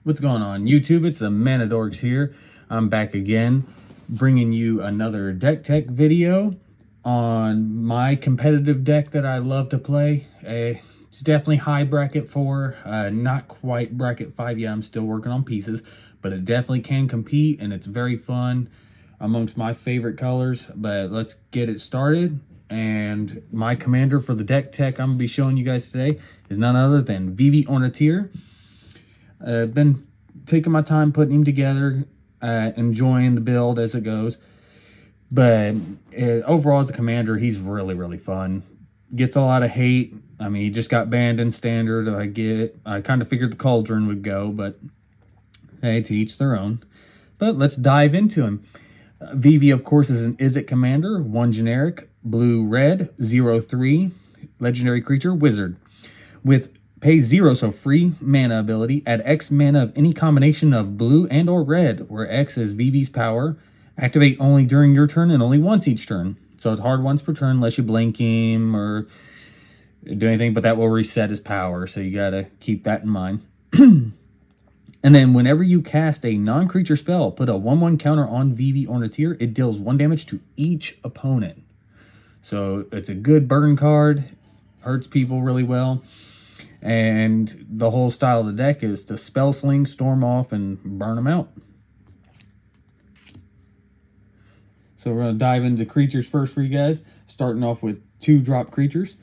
What's going on YouTube? It's the Manadorks here. I'm back again, bringing you another deck tech video on my competitive deck that I love to play. It's definitely high bracket 4, not quite bracket 5 yet. I'm still working on pieces, but it definitely can compete, and it's very fun amongst my favorite colors. But let's get it started. And my commander for the deck tech I'm going to be showing you guys today is none other than Vivi Ornitier. Been taking my time putting him together, enjoying the build as it goes. But overall, as a commander, he's really fun. Gets a lot of hate. I mean, he just got banned in standard. I kind of figured the Cauldron would go, but hey, to each their own. But let's dive into him. Vivi, of course, is an Izzet commander, 1 generic, blue-red, 0/3, legendary creature, wizard. With pay 0, so free mana ability. Add X mana of any combination of blue and or red, where X is Vivi's power. Activate only during your turn and only once each turn. So it's hard once per turn unless you blink him or do anything, but that will reset his power, so you gotta keep that in mind. And then whenever you cast a non-creature spell, put a 1/1 counter on Vivi Ornitier. It deals 1 damage to each opponent. So it's a good burn card. Hurts people really well. And the whole style of the deck is to spell sling, storm off, and burn them out. So we're going to dive into creatures first for you guys. Starting off with 2-drop creatures.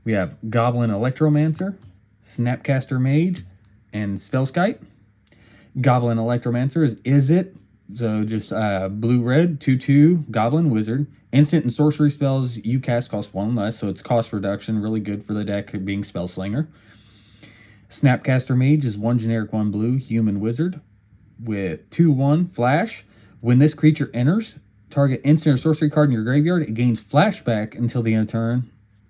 We have Goblin Electromancer, Snapcaster Mage, and Spellskite. Goblin Electromancer is Izzet. So just blue-red, 2/2, Goblin Wizard. Instant and sorcery spells you cast cost 1 less, so it's cost reduction, really good for the deck being Spellslinger. Snapcaster Mage is 1 generic, 1 blue, human wizard with 2/1 flash. When this creature enters, target instant or sorcery card in your graveyard, it gains flashback until the end of turn.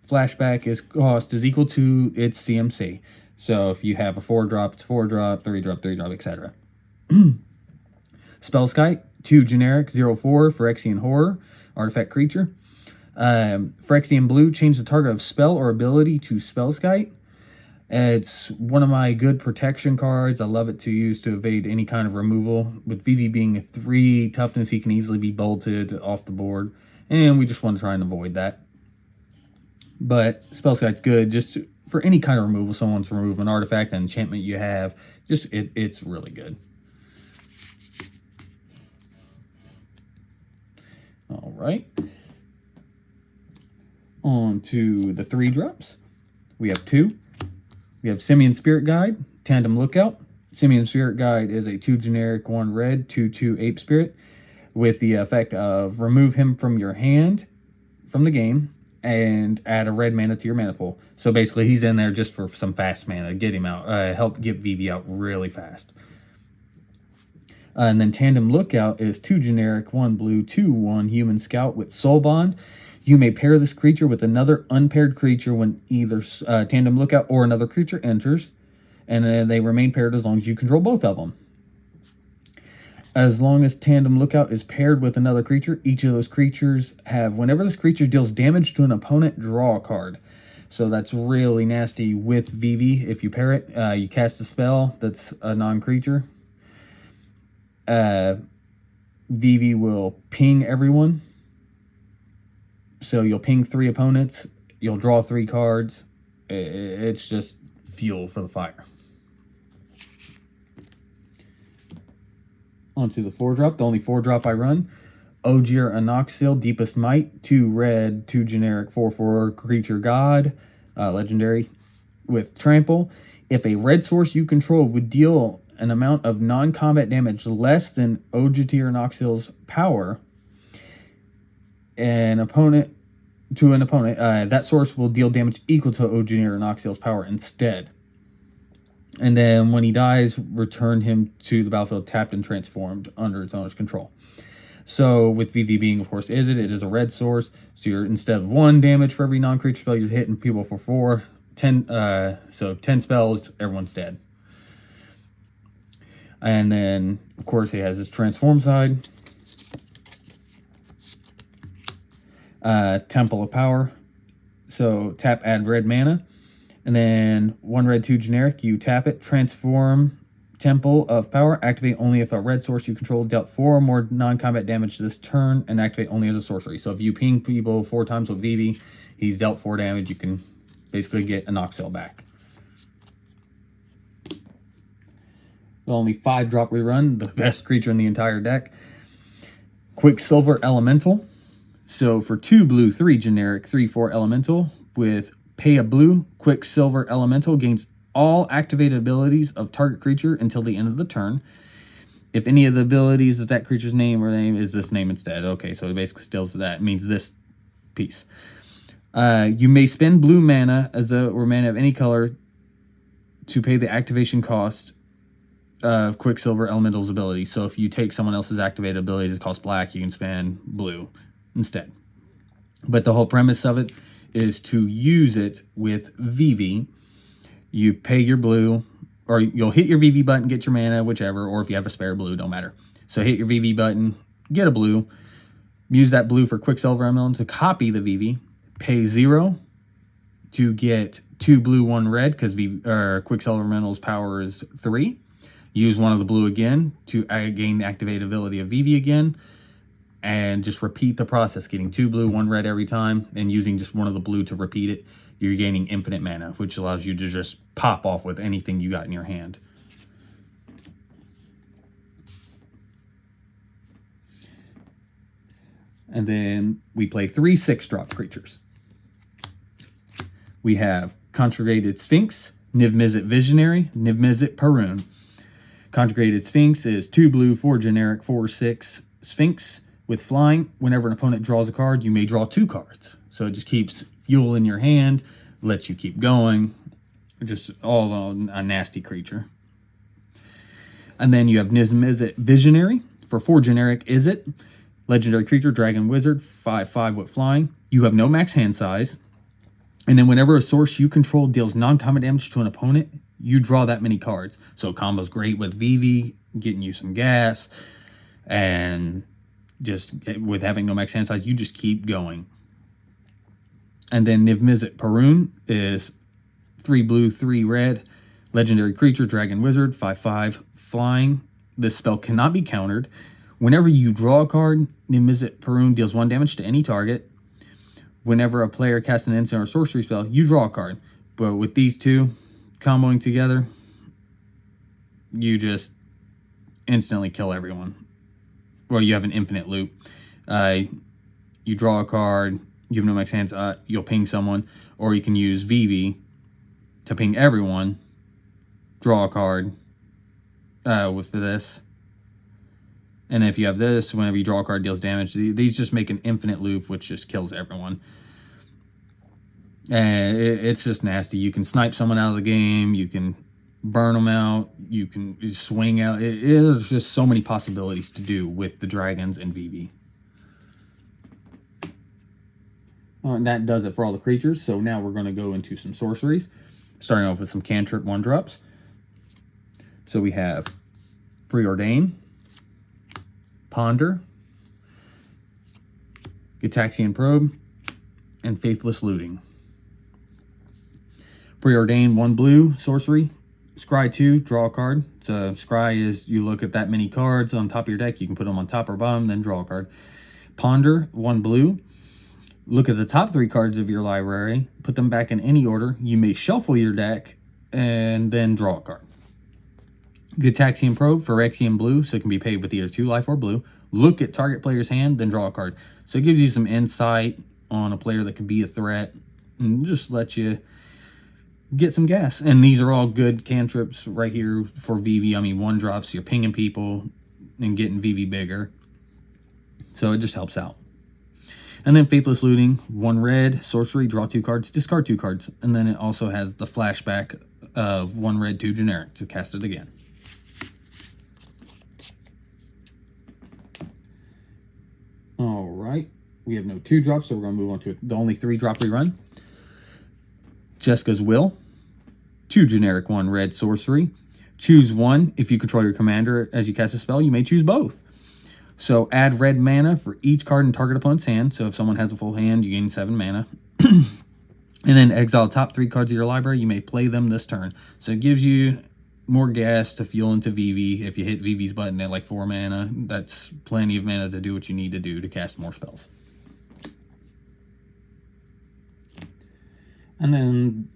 Flashback cost is equal to its CMC. So if you have a 4-drop, it's 4-drop, 3-drop, 3-drop, etc. Spellskite, 2 generic, 0/4, Phyrexian Horror, artifact creature. Phyrexian blue, change the target of spell or ability to Spellskite. It's one of my good protection cards. I love it to use to evade any kind of removal. With Vivi being a 3 toughness, he can easily be bolted off the board, and we just want to try and avoid that. But Spellskite's good just for any kind of removal. Someone wants to remove an artifact, an enchantment you have. It's really good. All right. On to the 3-drops. We have 2. We have Simian Spirit Guide, Tandem Lookout. Simian Spirit Guide is a 2 generic, 1 red, 2/2 Ape Spirit with the effect of remove him from your hand, from the game, and add a red mana to your mana pool. So basically, he's in there just for some fast mana. Get him out. Help get Vivi out really fast. And then Tandem Lookout is 2 generic, 1 blue, 2/1 human scout with Soul Bond. You may pair this creature with another unpaired creature when either Tandem Lookout or another creature enters, and they remain paired as long as you control both of them. As long as Tandem Lookout is paired with another creature, each of those creatures have, whenever this creature deals damage to an opponent, draw a card. So that's really nasty with Vivi. If you pair it, you cast a spell that's a non-creature. Vivi will ping everyone. So you'll ping 3 opponents. You'll draw 3 cards. It's just fuel for the fire. Onto the 4-drop, the only 4-drop I run. Ogier Anoxil, Deepest Might, 2 red, 2 generic, 4/4 creature god, legendary with trample. If a red source you control would deal an amount of non-combat damage less than Ogier Anoxil's power, an opponent, that source will deal damage equal to Ogier Anoxil's power instead. And then when he dies, return him to the battlefield tapped and transformed under its owner's control. So with Vivi being, of course, it is a red source. So you're, instead of 1 damage for every non-creature spell, you're hitting people for 4. 10, so 10 spells, everyone's dead. And then, of course, he has his transform side. Temple of Power. So tap, add red mana. And then 1 red, 2 generic, you tap it, transform Temple of Power. Activate only if a red source you control dealt 4 or more non-combat damage this turn, and activate only as a sorcery. So if you ping people 4 times with Vivi, he's dealt 4 damage. You can basically get a Noxel back. Only 5-drop rerun, the best creature in the entire deck. Quicksilver Elemental. So for 2 blue, 3 generic, 3/4 elemental with pay a blue, Quicksilver Elemental gains all activated abilities of target creature until the end of the turn. If any of the abilities of that creature's name is this name instead. Okay, so it basically steals that. It means this piece. You may spend blue mana or mana of any color to pay the activation cost of Quicksilver Elemental's ability. So if you take someone else's activated ability that costs black, you can spend blue instead. But the whole premise of it is to use it with Vivi. You pay your blue, or you'll hit your Vivi button, get your mana, whichever, or if you have a spare blue, don't matter. So hit your Vivi button, get a blue, use that blue for Quicksilver Elemental to copy the Vivi, pay 0 to get 2 blue, 1 red, because Quicksilver Elemental's power is 3. Use one of the blue again to gain the activated ability of Vivi again, and just repeat the process, getting 2 blue, 1 red every time, and using just one of the blue to repeat it. You're gaining infinite mana, which allows you to just pop off with anything you got in your hand. And then we play 3 6-drop creatures. We have Conjugated Sphinx, Niv-Mizzet Visionary, Niv-Mizzet Parun. Conjugated Sphinx is 2 blue, 4 generic, 4/6 Sphinx with flying. Whenever an opponent draws a card, you may draw 2 cards. So it just keeps fuel in your hand, lets you keep going. Just all a nasty creature. And then you have Niv-Mizzet Visionary for 4 generic. Is it legendary creature, dragon wizard, 5/5 with flying. You have no max hand size. And then whenever a source you control deals non-combat damage to an opponent, you draw that many cards. So combo's great with Vivi, getting you some gas, and just with having no max hand size, you just keep going. And then Niv-Mizzet Parun is 3 blue, 3 red, legendary creature, dragon wizard, 5/5 flying. This spell cannot be countered. Whenever you draw a card, Niv-Mizzet Parun deals 1 damage to any target. Whenever a player casts an instant or sorcery spell, you draw a card. But with these two comboing together, you just instantly kill everyone. Well, you have an infinite loop. You draw a card, you have no max hands, you'll ping someone, or you can use Vivi to ping everyone, draw a card with this. And if you have this, whenever you draw a card, deals damage. These just make an infinite loop, which just kills everyone. And it's just nasty. You can snipe someone out of the game. You can burn them out. You can swing out. There's just so many possibilities to do with the dragons and Vivi. And that does it for all the creatures. So now we're going to go into some sorceries. Starting off with some cantrip 1-drops. So we have Preordain, Ponder, Gitaxian Probe, and Faithless Looting. Preordain 1 blue, sorcery. Scry 2, draw a card. So Scry is you look at that many cards on top of your deck, you can put them on top or bottom, then draw a card. Ponder 1 blue. Look at the top 3 cards of your library, put them back in any order. You may shuffle your deck and then draw a card. Gitaxian Probe for Phyrexian blue, so it can be paid with either 2 life or blue. Look at target player's hand, then draw a card. So it gives you some insight on a player that could be a threat and just let you get some gas. And these are all good cantrips right here for Vivi. I mean, 1-drops, you're pinging people and getting Vivi bigger. So it just helps out. And then Faithless Looting, 1 red, sorcery, draw 2 cards, discard 2 cards. And then it also has the flashback of 1 red, 2 generic to cast it again. All right, we have no 2-drops, so we're going to move on to the only 3-drop rerun. Jeska's Will, 2 generic, 1 red, sorcery. Choose 1. If you control your commander as you cast a spell, you may choose both. So add red mana for each card in target opponent's hand. So if someone has a full hand, you gain 7 mana. And then exile top 3 cards of your library. You may play them this turn. So it gives you more gas to fuel into Vivi. If you hit Vivi's button at like 4 mana, that's plenty of mana to do what you need to do to cast more spells. And then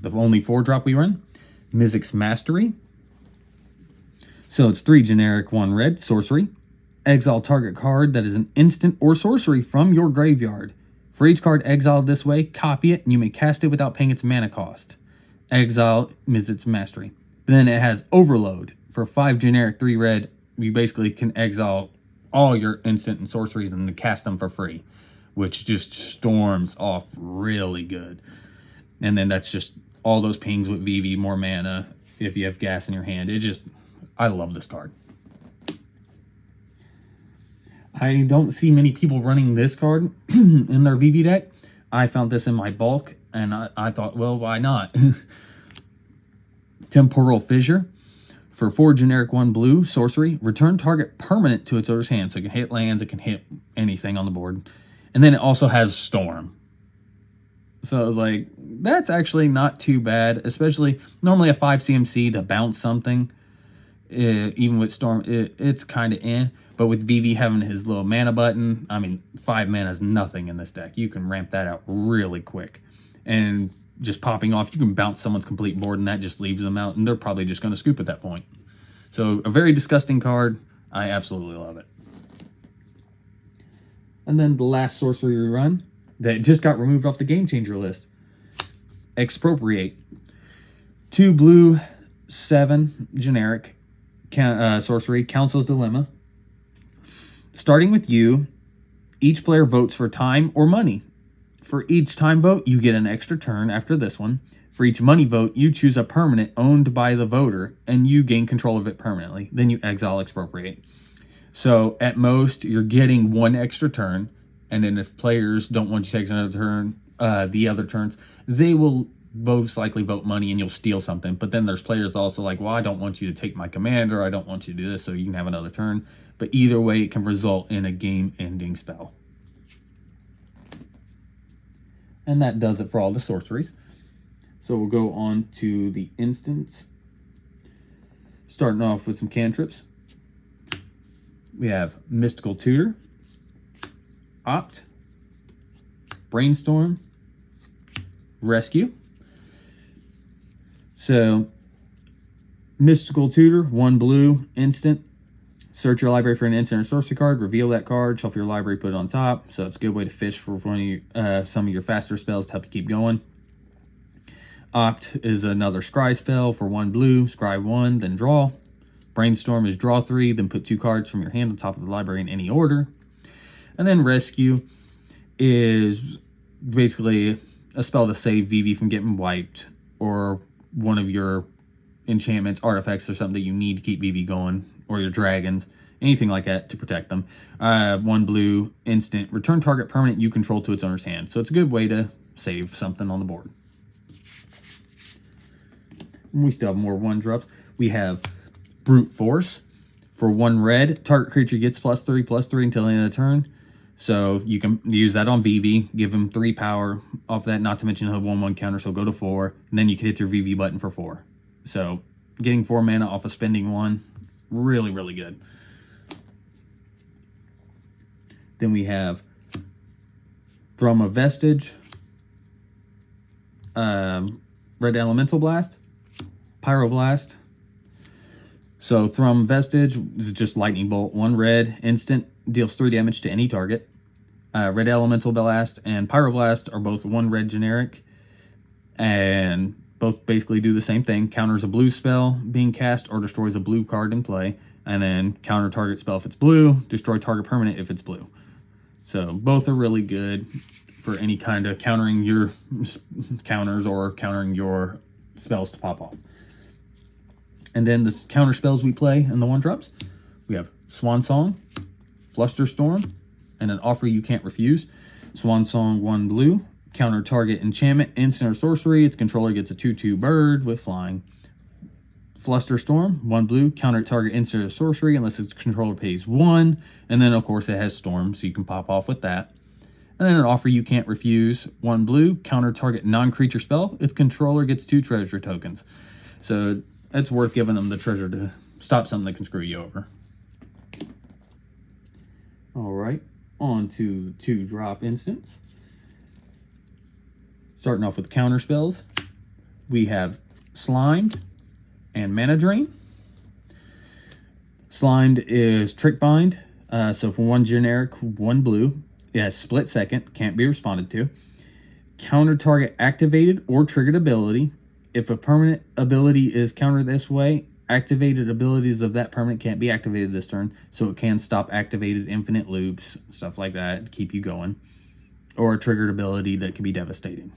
the only 4-drop we run, Mizzix's Mastery. So it's 3 generic, 1 red, sorcery. Exile target card that is an instant or sorcery from your graveyard. For each card exiled this way, copy it, and you may cast it without paying its mana cost. Exile Mizzix's Mastery. Then it has Overload. For 5 generic, 3 red, you basically can exile all your instant and sorceries and cast them for free, which just storms off really good. And then that's just all those pings with Vivi, more mana if you have gas in your hand. It just, I love this card. I don't see many people running this card in their Vivi deck. I found this in my bulk, and I thought, well, why not? Temporal Fissure. For 4 generic, 1 blue, sorcery. Return target permanent to its owner's hand. So it can hit lands, it can hit anything on the board. And then it also has Storm. So I was like, that's actually not too bad. Especially, normally a 5 CMC to bounce something. Even with Storm, it's kind of eh. But with Vivi having his little mana button, I mean, 5 mana is nothing in this deck. You can ramp that out really quick. And just popping off, you can bounce someone's complete board, and that just leaves them out. And they're probably just going to scoop at that point. So a very disgusting card. I absolutely love it. And then the last sorcery we run that just got removed off the Game Changer list. Expropriate. 2 blue, 7 generic. Sorcery, Council's Dilemma. Starting with you, each player votes for time or money. For each time vote, you get an extra turn after this one. For each money vote, you choose a permanent owned by the voter, and you gain control of it permanently. Then you exile Expropriate. So at most, you're getting 1 extra turn, and then if players don't want you to take another turn, the other turns, they will most likely vote money and you'll steal something. But then there's players also like, well, I don't want you to take my commander, I don't want you to do this, so you can have another turn. But either way, it can result in a game-ending spell. And that does it for all the sorceries. So we'll go on to the instants. Starting off with some cantrips. We have Mystical Tutor, Opt, Brainstorm, Rescue. So, Mystical Tutor, 1 blue, instant. Search your library for an instant or sorcery card, reveal that card, shuffle your library, put it on top. So it's a good way to fish for one of some of your faster spells to help you keep going. Opt is another scry spell for 1 blue, scry 1, then draw. Brainstorm is draw 3, then put 2 cards from your hand on top of the library in any order. And then Rescue is basically a spell to save Vivi from getting wiped, or one of your enchantments, artifacts, or something that you need to keep Vivi going, or your dragons, anything like that to protect them. 1 blue, instant, return target permanent you control to its owner's hand. So it's a good way to save something on the board. And we still have more 1-drops. We have Brute Force. For 1 red, target creature gets +3/+3 until the end of the turn. So you can use that on Vivi, give him 3 power off that, not to mention he'll 1/1 counter, so go to 4. And then you can hit your Vivi button for 4. So getting 4 mana off of spending 1, really, really good. Then we have Thrum of Vestige, Red Elemental Blast, Pyroblast. So Thrum Vestige is just Lightning Bolt, 1 red, instant, deals 3 damage to any target. Red Elemental Blast and Pyroblast are both 1 red generic, and both basically do the same thing. Counters a blue spell being cast or destroys a blue card in play, and then counter target spell if it's blue, destroy target permanent if it's blue. So both are really good for any kind of countering your counters or countering your spells to pop off. And then the counter spells we play in the 1-drops, we have Swan Song, Flusterstorm, and an Offer You Can't Refuse. Swan Song, 1 blue, counter target enchantment, instant or sorcery. Its controller gets a 2/2 bird with flying. Flusterstorm, 1 blue, counter target instant or sorcery unless its controller pays 1. And then, of course, it has Storm, so you can pop off with that. And then an offer you can't refuse. 1 blue, counter target non-creature spell. Its controller gets 2 treasure tokens. So it's worth giving them the treasure to stop something that can screw you over. All right, on to 2-drop instants. Starting off with counter spells, we have Slimed and Mana Drain. Slimed is Trick Bind. So for 1 generic, 1 blue, it has split second, can't be responded to. Counter target activated or triggered ability. If a permanent ability is countered this way, activated abilities of that permanent can't be activated this turn, so it can stop activated infinite loops, stuff like that, to keep you going. Or a triggered ability that can be devastating.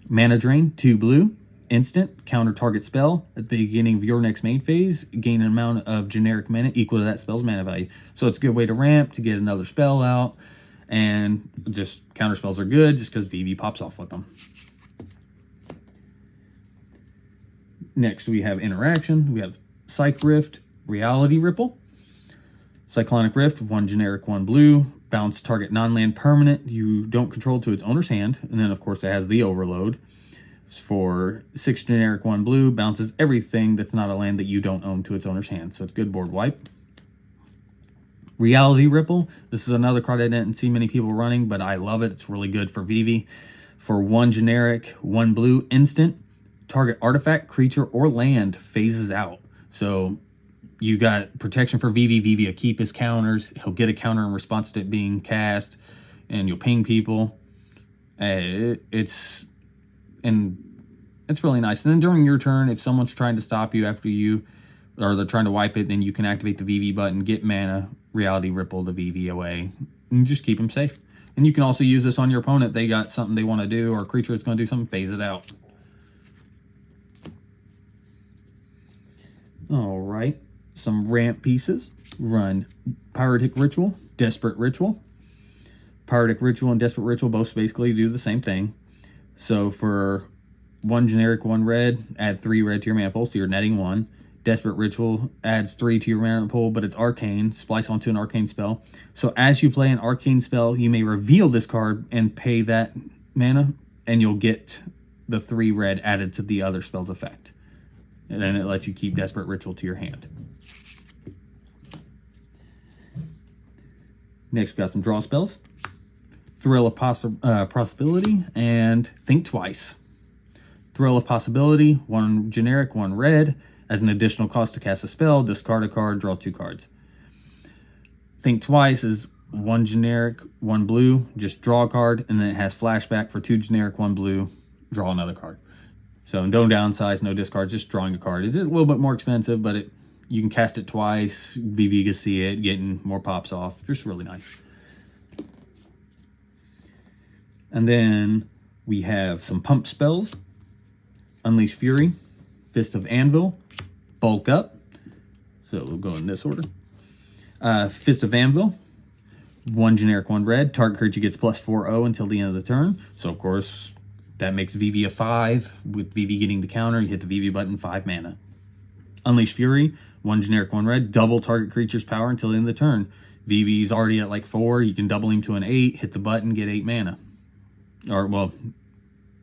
Mana Drain, 2 blue, instant, counter target spell. At the beginning of your next main phase, gain an amount of generic mana equal to that spell's mana value. So it's a good way to ramp, to get another spell out, and just counter spells are good just because Vivi pops off with them. Next we have interaction. We have Psych Rift, Reality Ripple. Cyclonic Rift, 1 generic, 1 blue. Bounce target non-land permanent you don't control to its owner's hand. And then, of course, it has the Overload. It's for 6 generic, 1 blue. Bounces everything that's not a land that you don't own to its owner's hand. So it's good board wipe. Reality Ripple. This is another card I didn't see many people running, but I love it. It's really good for Vivi. For 1 generic, 1 blue instant, target artifact, creature, or land phases out. So you got protection for Vivi. Vivi will keep his counters. He'll get a counter in response to it being cast, and you'll ping people. It's really nice. And then during your turn, if someone's trying to stop you after you, or they're trying to wipe it, then you can activate the Vivi button, get mana, Reality Ripple the Vivi away, and just keep them safe. And you can also use this on your opponent. They got something they want to do, or a creature that's going to do something, phase it out. All right. Some ramp pieces. Run Pyretic Ritual, Desperate Ritual. Pyretic Ritual and Desperate Ritual both basically do the same thing. So for 1 generic, 1 red, add 3 red to your mana pool, so you're netting 1. Desperate Ritual adds 3 to your mana pool, but it's arcane. Splice onto an arcane spell. So as you play an arcane spell, you may reveal this card and pay that mana, and you'll get the 3 red added to the other spell's effect. And then it lets you keep Desperate Ritual to your hand. Next, we've got some draw spells. Thrill of Possibility and Think Twice. Thrill of Possibility, 1 generic, 1 red. As an additional cost to cast a spell, discard a card, draw 2 cards. Think Twice is 1 generic, 1 blue, just draw a card, and then it has flashback for 2 generic, 1 blue, draw another card. So no downsize, no discards, just drawing a card. It's just a little bit more expensive, but you can cast it twice. Vivi can see it, getting more pops off. Just really nice. And then we have some pump spells. Unleash Fury, Fist of Anvil, Bulk Up. So we'll go in this order. Fist of Anvil, 1 generic, 1 red. Target creature gets +4/0 until the end of the turn. So of course, that makes Vivi a 5. With Vivi getting the counter, you hit the Vivi button, 5 mana. Unleash Fury, 1 generic, 1 red. Double target creature's power until the end of the turn. Vivi's already at like 4. You can double him to an 8, hit the button, get 8 mana. Or, well,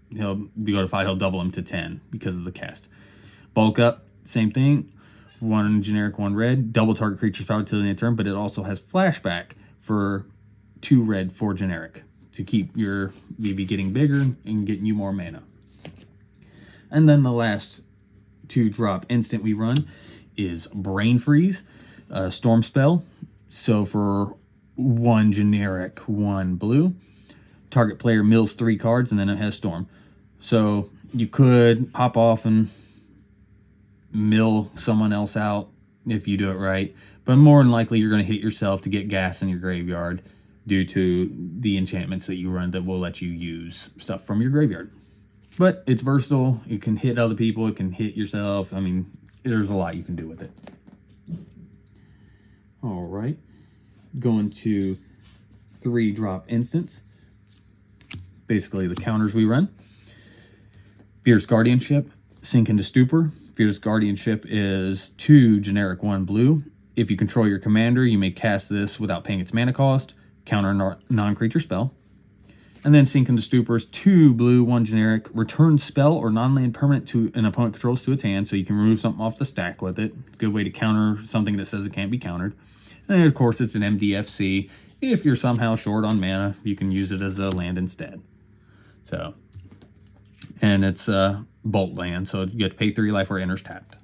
he'll go to 5, he'll double him to 10 because of the cast. Bulk Up, same thing. 1 generic, 1 red. Double target creature's power until the end of the turn, but it also has flashback for 2 red, 4 generic to keep your Vivi getting bigger and getting you more mana. And then the last 2-drop instant we run is Brain Freeze, Storm spell. So for 1 generic, 1 blue, target player mills 3 cards, and then it has Storm. So you could pop off and mill someone else out if you do it right, but more than likely you're going to hit yourself to get gas in your graveyard due to the enchantments that you run that will let you use stuff from your graveyard. But it's versatile. It can hit other people. It can hit yourself. I mean, there's a lot you can do with it. All right. Going to 3-drop instants. Basically the counters we run. Fierce Guardianship, Sink into Stupor. Fierce Guardianship is 2 generic, 1 blue. If you control your commander, you may cast this without paying its mana cost. Counter non-creature spell. And then Sink into Stupors, 2 blue, 1 generic. Return spell or non-land permanent to an opponent controls to its hand, so you can remove something off the stack with it. It's a good way to counter something that says it can't be countered. And then, of course, it's an MDFC. If you're somehow short on mana, you can use it as a land instead. So, and it's a bolt land, so you have to pay 3 life or it enters tapped.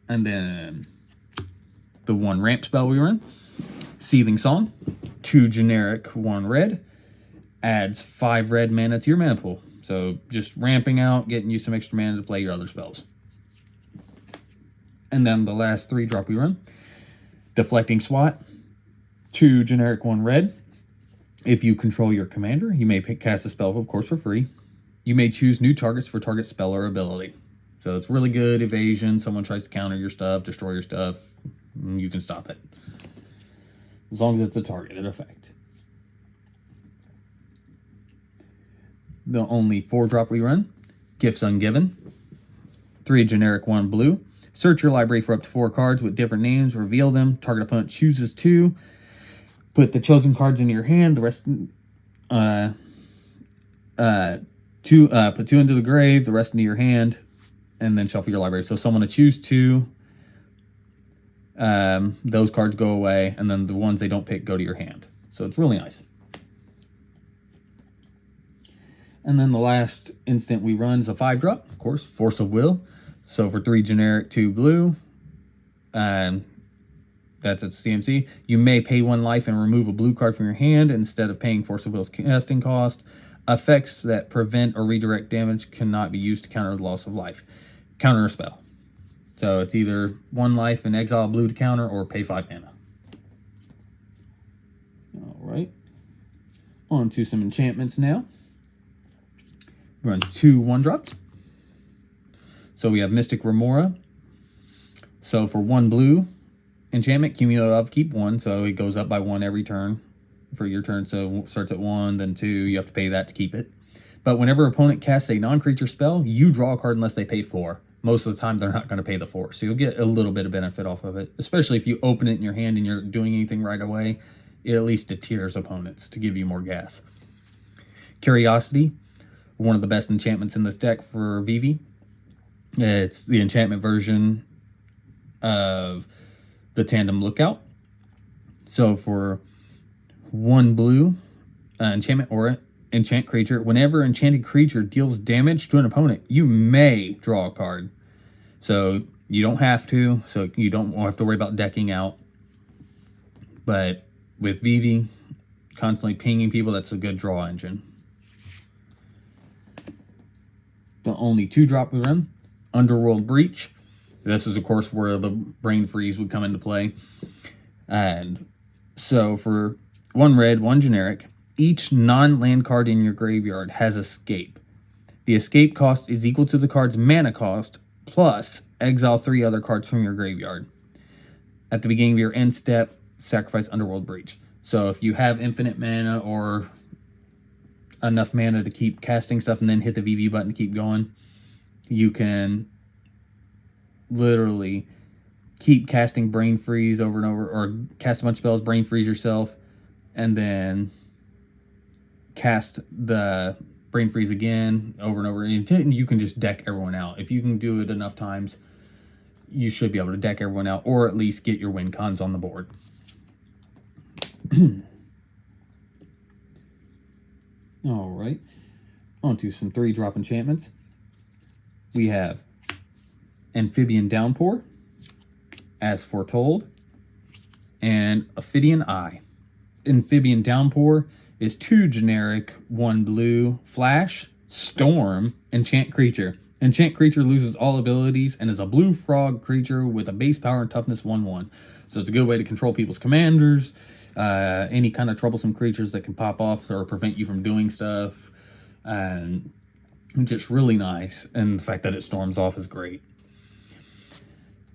And then the 1 ramp spell we run, Seething Song, 2 generic, 1 red, adds 5 red mana to your mana pool. So just ramping out, getting you some extra mana to play your other spells. And then the last 3 drop we run, Deflecting Swat, 2 generic, 1 red. If you control your commander, you may cast a spell, of course, for free. You may choose new targets for target spell or ability. So it's really good evasion. Someone tries to counter your stuff, destroy your stuff, you can stop it. As long as it's a targeted effect. The only 4 drop we run, Gifts Ungiven, 3 generic, 1 blue. Search your library for up to 4 cards with different names, reveal them. Target opponent chooses 2. Put the chosen cards into your hand. The rest, put 2 into the grave, the rest into your hand, and then shuffle your library. So someone to choose 2, those cards go away, and then the ones they don't pick go to your hand. So it's really nice. And then the last instant we run is a 5 drop, of course, Force of Will. So for 3 generic, 2 blue, that's its CMC. You may pay 1 life and remove a blue card from your hand instead of paying Force of Will's casting cost. Effects that prevent or redirect damage cannot be used to counter the loss of life. Counter a spell. So it's either 1 life and exile blue to counter or pay 5 mana. Alright. On to some enchantments now. Run 2 1-drops. So we have Mystic Remora. So for 1 blue enchantment, cumulative upkeep 1. So it goes up by 1 every turn for your turn. So it starts at 1, then 2. You have to pay that to keep it. But whenever opponent casts a non-creature spell, you draw a card unless they pay 4. Most of the time, they're not going to pay the 4. So you'll get a little bit of benefit off of it. Especially if you open it in your hand and you're doing anything right away. It at least deters opponents to give you more gas. Curiosity, one of the best enchantments in this deck for Vivi. It's the enchantment version of the Tandem Lookout. So for 1 blue enchantment or enchant creature, whenever enchanted creature deals damage to an opponent, you may draw a card. So you don't have to, so you don't have to worry about decking out. But with Vivi constantly pinging people, that's a good draw engine. The only 2 drop we run, Underworld Breach. This is, of course, where the Brain Freeze would come into play. And so for 1 red, 1 generic, each non-land card in your graveyard has Escape. The escape cost is equal to the card's mana cost, plus exile 3 other cards from your graveyard. At the beginning of your end step, sacrifice Underworld Breach. So if you have infinite mana or enough mana to keep casting stuff and then hit the VV button to keep going, you can literally keep casting Brain Freeze over and over, or cast a bunch of spells, Brain Freeze yourself, and then cast the Brain Freeze again over and over, and you can just deck everyone out. If you can do it enough times, you should be able to deck everyone out, or at least get your win cons on the board. Alright, on to some 3-drop enchantments. We have Amphibian Downpour, As Foretold, and Ophidian Eye. Amphibian Downpour is 2 generic, 1 blue, flash, storm, enchant creature. Enchant creature loses all abilities and is a blue frog creature with a base power and toughness 1/1. So it's a good way to control people's commanders, any kind of troublesome creatures that can pop off or prevent you from doing stuff. And just really nice. And the fact that it storms off is great.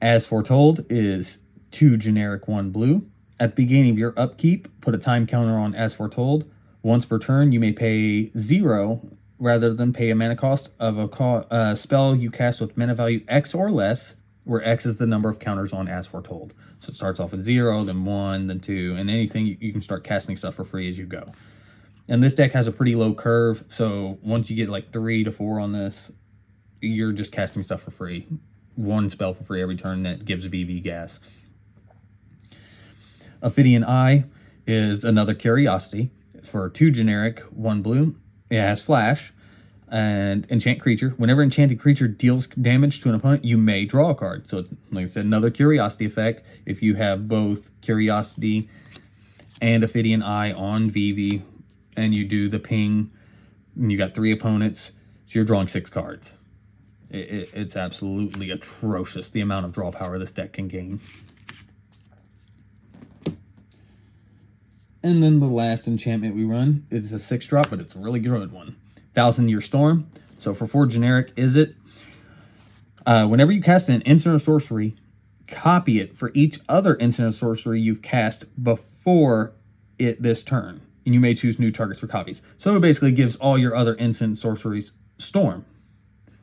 As Foretold is 2 generic, 1 blue. At the beginning of your upkeep, put a time counter on As Foretold. Once per turn, you may pay 0 rather than pay a mana cost of a spell you cast with mana value X or less, where X is the number of counters on as foretold. So it starts off with 0, then 1, then 2, and anything you can start casting stuff for free as you go. And this deck has a pretty low curve, so once you get like 3 to 4 on this, you're just casting stuff for free. 1 spell for free every turn that gives VV gas. Ophidian Eye is another Curiosity for 2 generic, 1 blue. It has Flash and enchant creature. Whenever enchanted creature deals damage to an opponent, you may draw a card. So it's, like I said, another Curiosity effect. If you have both Curiosity and Ophidian Eye on VV, and you do the ping, and you got 3 opponents, so you're drawing 6 cards. It's absolutely atrocious, the amount of draw power this deck can gain. And then the last enchantment we run is a 6-drop, but it's a really good one. 1,000-Year Storm. So for 4 generic, whenever you cast an instant or sorcery, copy it for each other instant or sorcery you've cast before this turn. And you may choose new targets for copies. So it basically gives all your other instant sorceries Storm.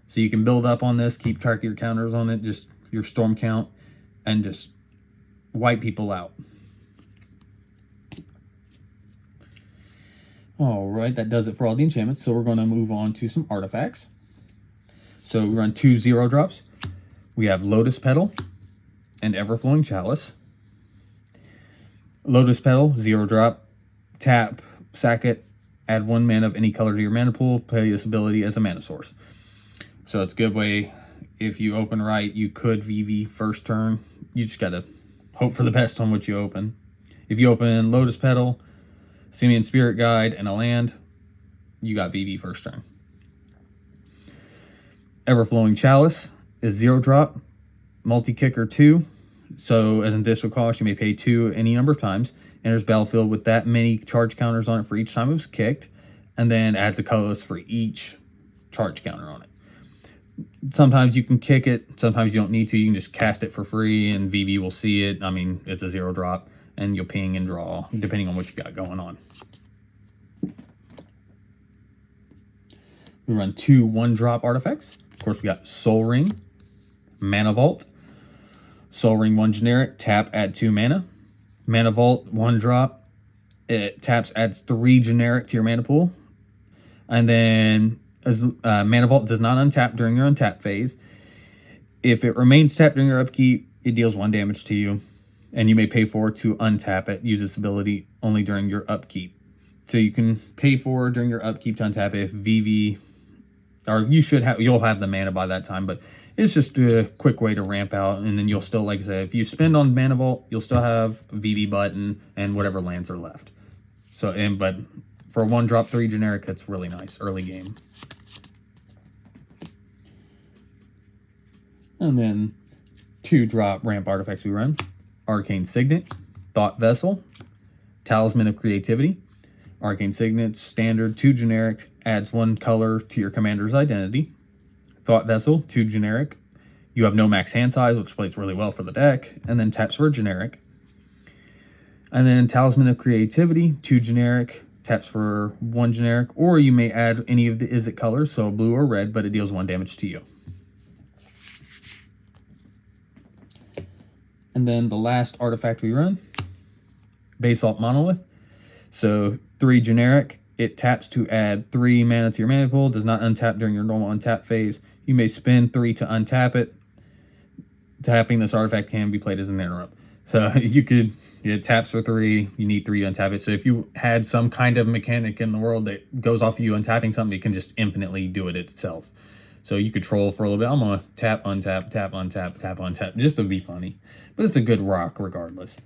So you can build up on this, keep track of your counters on it, just your Storm count, and just wipe people out. All right, that does it for all the enchantments. So we're going to move on to some artifacts. So we run 2 0-drops. We have Lotus Petal and Everflowing Chalice. Lotus Petal, 0-drop. Tap, sack it, add 1 mana of any color to your mana pool, play this ability as a mana source. So it's a good way, if you open right, you could VV first turn. You just gotta hope for the best on what you open. If you open Lotus Petal, Simian Spirit Guide, and a land, you got VV first turn. Everflowing Chalice is 0-drop, multi-kicker 2. So as an additional cost, you may pay 2 any number of times. Enters battlefield with that many charge counters on it for each time it was kicked, and then adds a colorless for each charge counter on it. Sometimes you can kick it, sometimes you don't need to. You can just cast it for free, and VV will see it. I mean, it's a 0-drop, and you'll ping and draw, depending on what you got going on. We run 2 1-drop artifacts. Of course, we got Soul Ring, Mana Vault. Soul Ring 1 generic, tap, add 2 mana. Mana Vault, 1-drop. It taps, adds 3 generic to your mana pool. And then as Mana Vault does not untap during your untap phase. If it remains tapped during your upkeep, it deals 1 damage to you. And you may pay 4 to untap it. Use this ability only during your upkeep. So you can pay 4 during your upkeep to untap it if VV, or you'll have the mana by that time, but it's just a quick way to ramp out, and then you'll still, like I said, if you spend on Mana Vault, you'll still have VV button and whatever lands are left. So, but for a 1-drop 3 generic, it's really nice early game. And then 2-drop ramp artifacts we run: Arcane Signet, Thought Vessel, Talisman of Creativity. Arcane Signet, standard, 2 generic, adds 1 color to your commander's identity. Thought Vessel, 2 generic. You have no max hand size, which plays really well for the deck, and then taps for a generic. And then Talisman of Creativity, 2 generic, taps for 1 generic, or you may add any of the Izzet colors, so blue or red, but it deals 1 damage to you. And then the last artifact we run, Basalt Monolith. So 3 generic, it taps to add 3 mana to your mana pool, does not untap during your normal untap phase. You may spend 3 to untap it. Tapping this artifact can be played as an interrupt. So it taps for 3, you need 3 to untap it. So if you had some kind of mechanic in the world that goes off of you untapping something, it can just infinitely do it itself. So you could troll for a little bit. I'm going to tap, untap, tap, untap, tap, untap, just to be funny. But it's a good rock regardless.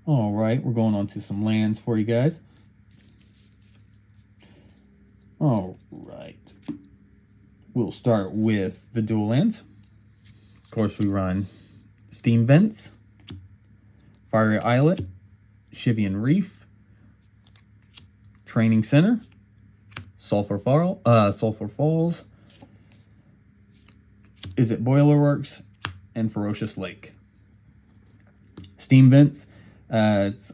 All right, we're going on to some lands for you guys. All right. We'll start with the dual lands. Of course, we run Steam Vents, Fiery Islet, Shivian Reef, Training Center, Sulphur Falls, Izzet Boilerworks, and Ferocious Lake. Steam Vents, it's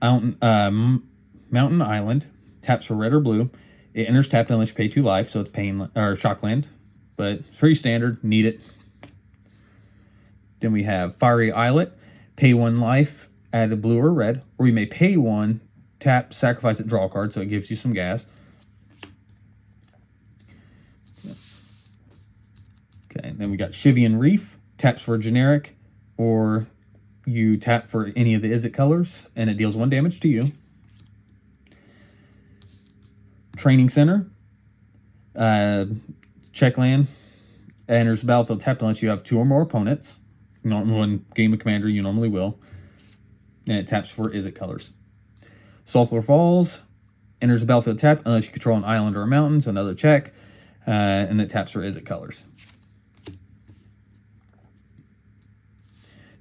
Mountain Island, taps for red or blue. It enters tapped unless you pay 2 life, so it's shock land. but pretty standard. Need it. Then we have Fiery Islet. Pay 1 life, add a blue or red, or you may pay 1, tap, sacrifice it, draw a card, so it gives you some gas. Okay, then we got Shivian Reef. Taps for a generic, or you tap for any of the Izzet colors, and it deals 1 damage to you. Training Center. Check land. Enters the battlefield tapped unless you have 2 or more opponents. One game of Commander, you normally will. And it taps for Izzet colors. Sulphur Falls. Enters the battlefield tapped unless you control an island or a mountain, so another check. And it taps for Izzet colors.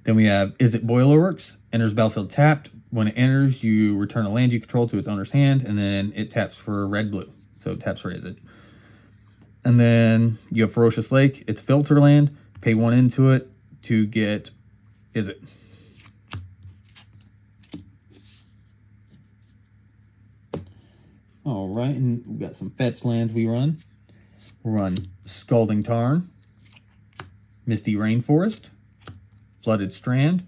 Then we have Izzet Boilerworks. Enters battlefield tapped. When it enters, you return a land you control to its owner's hand, and then it taps for red-blue. So it taps for Izzet. And then you have Ferocious Lake. It's a filter land. Pay 1 into it to get Izzet. All right, and we've got some fetch lands we run. We'll run Scalding Tarn, Misty Rainforest, Flooded Strand,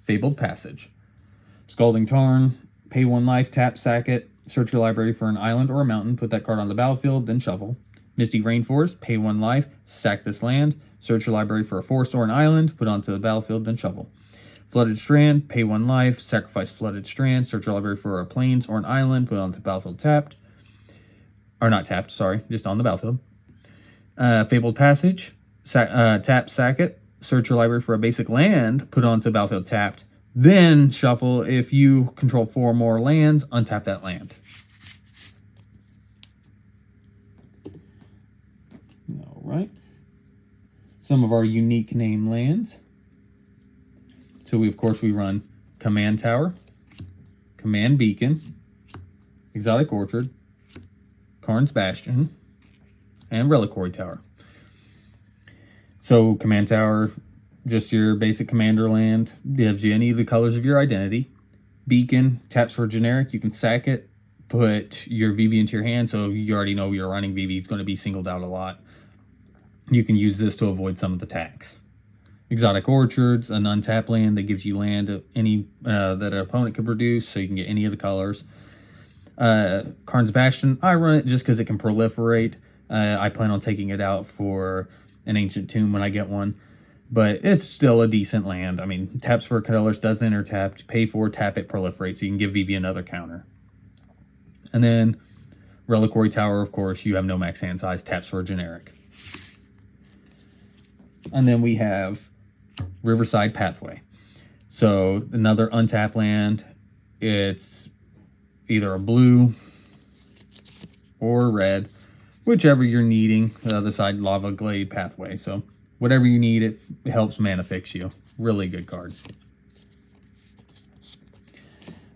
Fabled Passage. Scalding Tarn, pay 1 life, tap, sack it, search your library for an island or a mountain, put that card on the battlefield, then shuffle. Misty Rainforest, pay 1 life, sack this land, search your library for a forest or an island, put onto the battlefield, then shuffle. Flooded Strand, pay 1 life, sacrifice Flooded Strand, search your library for a plains or an island, put onto the battlefield tapped. Or not tapped, sorry, just on the battlefield. Fabled Passage, tap, sack it, search your library for a basic land, put onto the battlefield tapped. Then shuffle. If you control 4 or more lands, untap that land. All right. Some of our unique name lands. So we, of course, we run Command Tower, Command Beacon, Exotic Orchard, Karn's Bastion, and Reliquary Tower. So Command Tower, just your basic commander land, gives you any of the colors of your identity. Beacon, taps for generic, you can sack it, put your Vivi into your hand, so you already know you're running Vivi, it's going to be singled out a lot. You can use this to avoid some of the tax. Exotic Orchards, an untapped land that gives you land any that an opponent could produce, so you can get any of the colors. Karn's Bastion, I run it just because it can proliferate. I plan on taking it out for an Ancient Tomb when I get one. But it's still a decent land. I mean, taps for colors, does enter tapped, pay for, tap it, proliferate, so you can give Vivi another counter. And then Reliquary Tower, of course, you have no max hand size, taps for a generic. And then we have Riverside Pathway. So another untapped land. It's either a blue or red, whichever you're needing. The other side, Lava Glade Pathway. So whatever you need, it helps mana fix you. Really good card.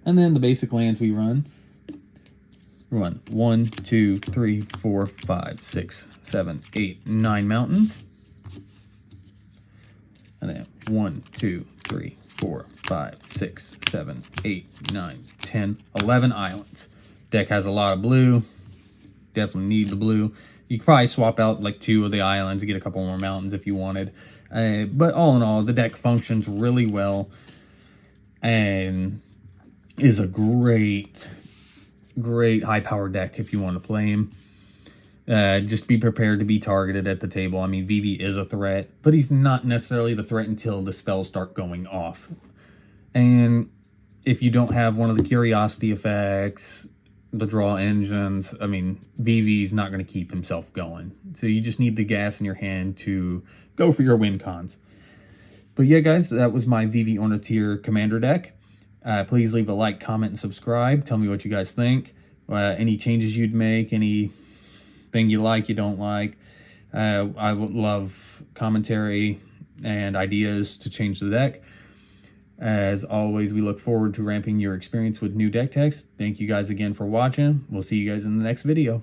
And then the basic lands we run. 1, 2, 3, 4, 5, 6, 7, 8, 9 mountains. And then 1, 2, 3, 4, 5, 6, 7, 8, 9, 10, 11 islands. Deck has a lot of blue. Definitely need the blue. You could probably swap out like 2 of the islands to get a couple more mountains if you wanted. But all in all, the deck functions really well and is a great high-power deck if you want to play him. Just be prepared to be targeted at the table. I mean, Vivi is a threat, but he's not necessarily the threat until the spells start going off. And if you don't have one of the curiosity effects, the draw engines, I mean, Vivi's not going to keep himself going. So you just need the gas in your hand to go for your win cons. But yeah, guys, that was my Vivi Ornitier Commander deck. Please leave a like, comment, and subscribe. Tell me what you guys think. Any changes you'd make, anything you like, you don't like. I would love commentary and ideas to change the deck. As always, we look forward to ramping your experience with new deck techs. Thank you guys again for watching. We'll see you guys in the next video.